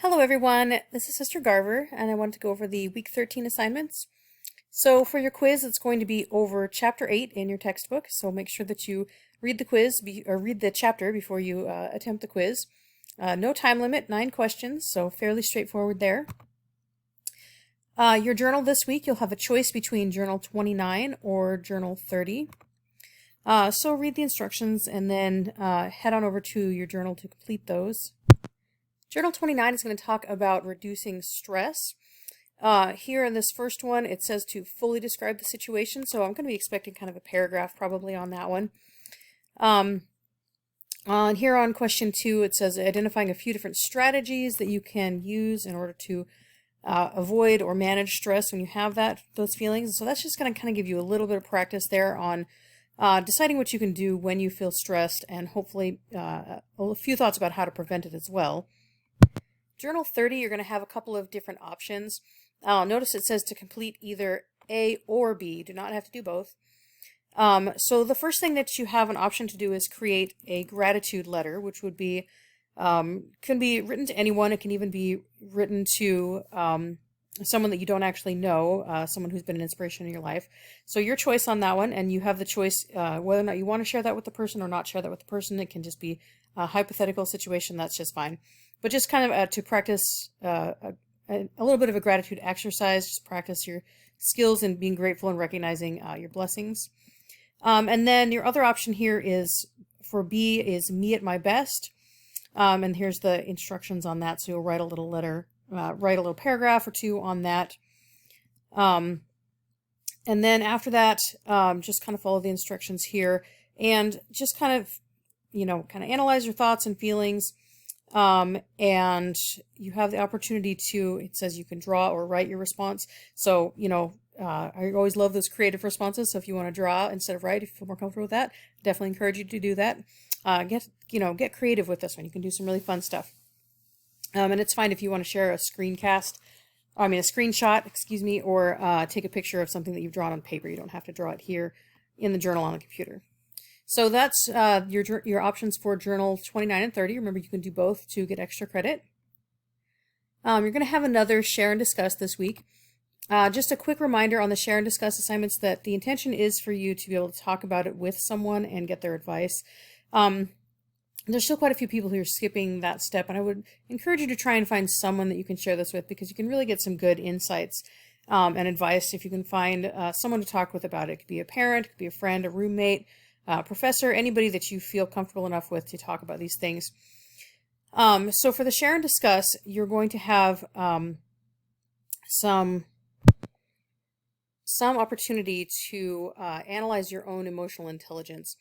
Hello everyone, this is Sister Garver and I want to go over the week 13 assignments. So for your quiz, it's going to be over chapter 8 in your textbook, so make sure that you read the quiz or read the chapter before you attempt the quiz. No time limit, 9 questions, so fairly straightforward there. Your journal this week, you'll have a choice between journal 29 or journal 30. So read the instructions and then head on over to your journal to complete those. Journal 29 is going to talk about reducing stress. Here in this first one, it says to fully describe the situation, so I'm going to be expecting kind of a paragraph probably on that one. Here on question 2, it says identifying a few different strategies that you can use in order to avoid or manage stress when you have those feelings. So that's just going to kind of give you a little bit of practice there on deciding what you can do when you feel stressed, and hopefully a few thoughts about how to prevent it as well. Journal 30, you're going to have a couple of different options. Notice it says to complete either A or B. Do not have to do both. So the first thing that you have an option to do is create a gratitude letter, which would be, can be written to anyone. It can even be written to someone that you don't actually know, someone who's been an inspiration in your life. So your choice on that one, and you have the choice whether or not you want to share that with the person or not share that with the person. It can just be a hypothetical situation. That's just fine. But just kind of to practice a little bit of a gratitude exercise, just practice your skills in being grateful and recognizing your blessings. And then your other option here is, for B, is me at my best. And here's the instructions on that. So you'll write a little letter, write a little paragraph or two on that. And then after that, just kind of follow the instructions here and just kind of analyze your thoughts and feelings. And you have the opportunity to, it says you can draw or write your response. So, I always love those creative responses. So if you want to draw instead of write, if you feel more comfortable with that, definitely encourage you to do that. Get creative with this one. You can do some really fun stuff. And it's fine if you want to share a screenshot, or take a picture of something that you've drawn on paper. You don't have to draw it here in the journal on the computer. So that's your options for journal 29 and 30. Remember, you can do both to get extra credit. You're going to have another share and discuss this week. Just a quick reminder on the share and discuss assignments that the intention is for you to be able to talk about it with someone and get their advice. There's still quite a few people who are skipping that step, and I would encourage you to try and find someone that you can share this with, because you can really get some good insights and advice if you can find someone to talk with about it. It could be a parent, it could be a friend, a roommate, professor, anybody that you feel comfortable enough with to talk about these things. So for the share and discuss, you're going to have some opportunity to analyze your own emotional intelligence.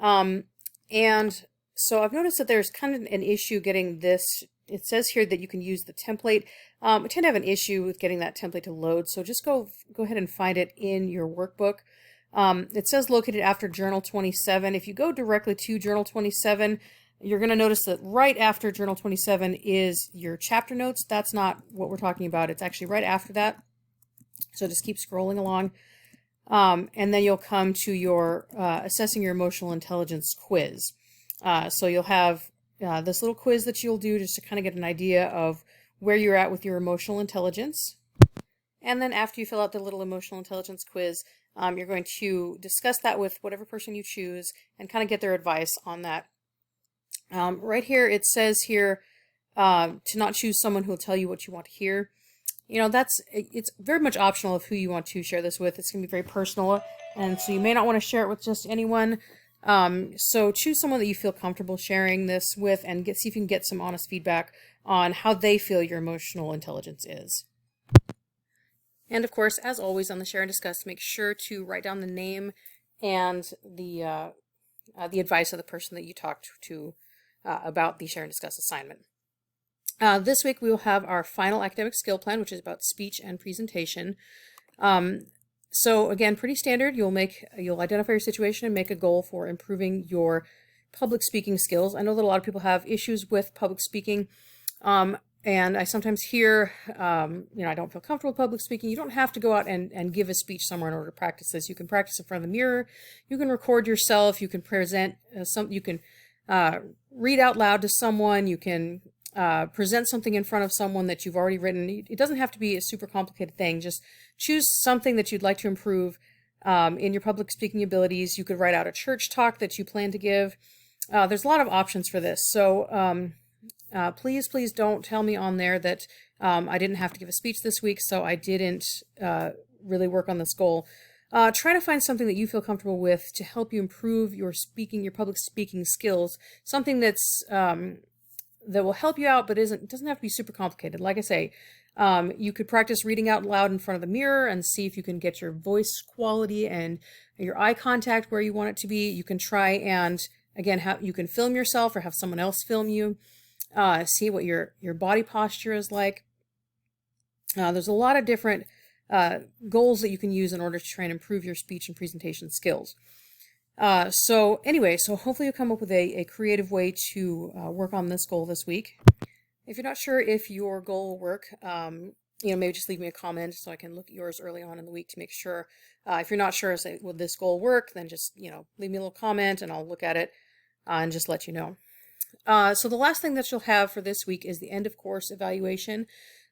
And so I've noticed that there's kind of an issue getting this. It says here that you can use the template. I tend to have an issue with getting that template to load, so just go ahead and find it in your workbook. It says located after journal 27. If you go directly to journal 27, you're going to notice that right after journal 27 is your chapter notes. That's not what we're talking about. It's actually right after that. So just keep scrolling along. And then you'll come to your assessing your emotional intelligence quiz. So you'll have this little quiz that you'll do just to kind of get an idea of where you're at with your emotional intelligence. And then after you fill out the little emotional intelligence quiz, you're going to discuss that with whatever person you choose and kind of get their advice on that. Right here, it says here to not choose someone who will tell you what you want to hear. It's very much optional of who you want to share this with. It's going to be very personal, and so you may not want to share it with just anyone. So choose someone that you feel comfortable sharing this with, and see if you can get some honest feedback on how they feel your emotional intelligence is. And of course, as always on the share and discuss, make sure to write down the name and the advice of the person that you talked to about the share and discuss assignment. This week we will have our final academic skill plan, which is about speech and presentation. So again, pretty standard. You'll identify your situation and make a goal for improving your public speaking skills. I know that a lot of people have issues with public speaking. And I sometimes hear, I don't feel comfortable with public speaking. You don't have to go out and give a speech somewhere in order to practice this. You can practice in front of the mirror. You can record yourself. You can present you can read out loud to someone. You can present something in front of someone that you've already written. It doesn't have to be a super complicated thing. Just choose something that you'd like to improve in your public speaking abilities. You could write out a church talk that you plan to give. There's a lot of options for this. So please don't tell me on there that I didn't have to give a speech this week, so I didn't really work on this goal. Try to find something that you feel comfortable with to help you improve your public speaking skills. Something that's that will help you out, but doesn't have to be super complicated. Like I say, you could practice reading out loud in front of the mirror and see if you can get your voice quality and your eye contact where you want it to be. You can try and, again, you can film yourself or have someone else film you. See what your body posture is like. There's a lot of different goals that you can use in order to try and improve your speech and presentation skills. So hopefully you'll come up with a creative way to work on this goal this week. If you're not sure if your goal will work, maybe just leave me a comment so I can look at yours early on in the week to make sure. If you're not sure, say, will this goal work, then just, leave me a little comment and I'll look at it and just let you know. So the last thing that you'll have for this week is the end of course evaluation.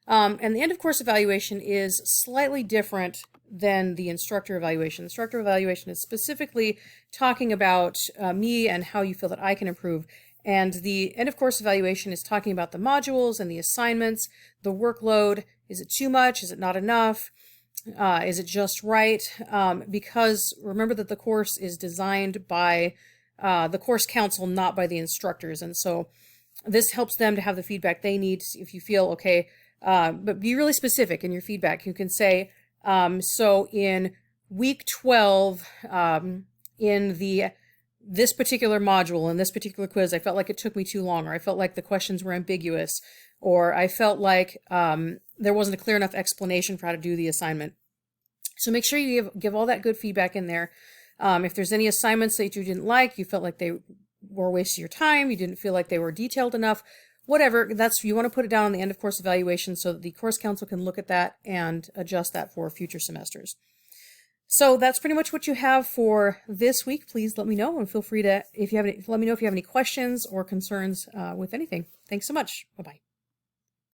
And the end of course evaluation is slightly different than the instructor evaluation. The instructor evaluation is specifically talking about me and how you feel that I can improve. And the end of course evaluation is talking about the modules and the assignments, the workload. Is it too much? Is it not enough? Is it just right? Because remember that the course is designed by the course council, not by the instructors. And so this helps them to have the feedback they need. If you feel okay, but be really specific in your feedback. You can say, so in week 12, in this particular module, in this particular quiz, I felt like it took me too long, or I felt like the questions were ambiguous, or I felt like there wasn't a clear enough explanation for how to do the assignment. So make sure you give all that good feedback in there. If there's any assignments that you didn't like, you felt like they were a waste of your time, you didn't feel like they were detailed enough, whatever, you want to put it down on the end of course evaluation so that the course council can look at that and adjust that for future semesters. So that's pretty much what you have for this week. Please let me know, and feel free to, let me know if you have any questions or concerns with anything. Thanks so much. Bye-bye.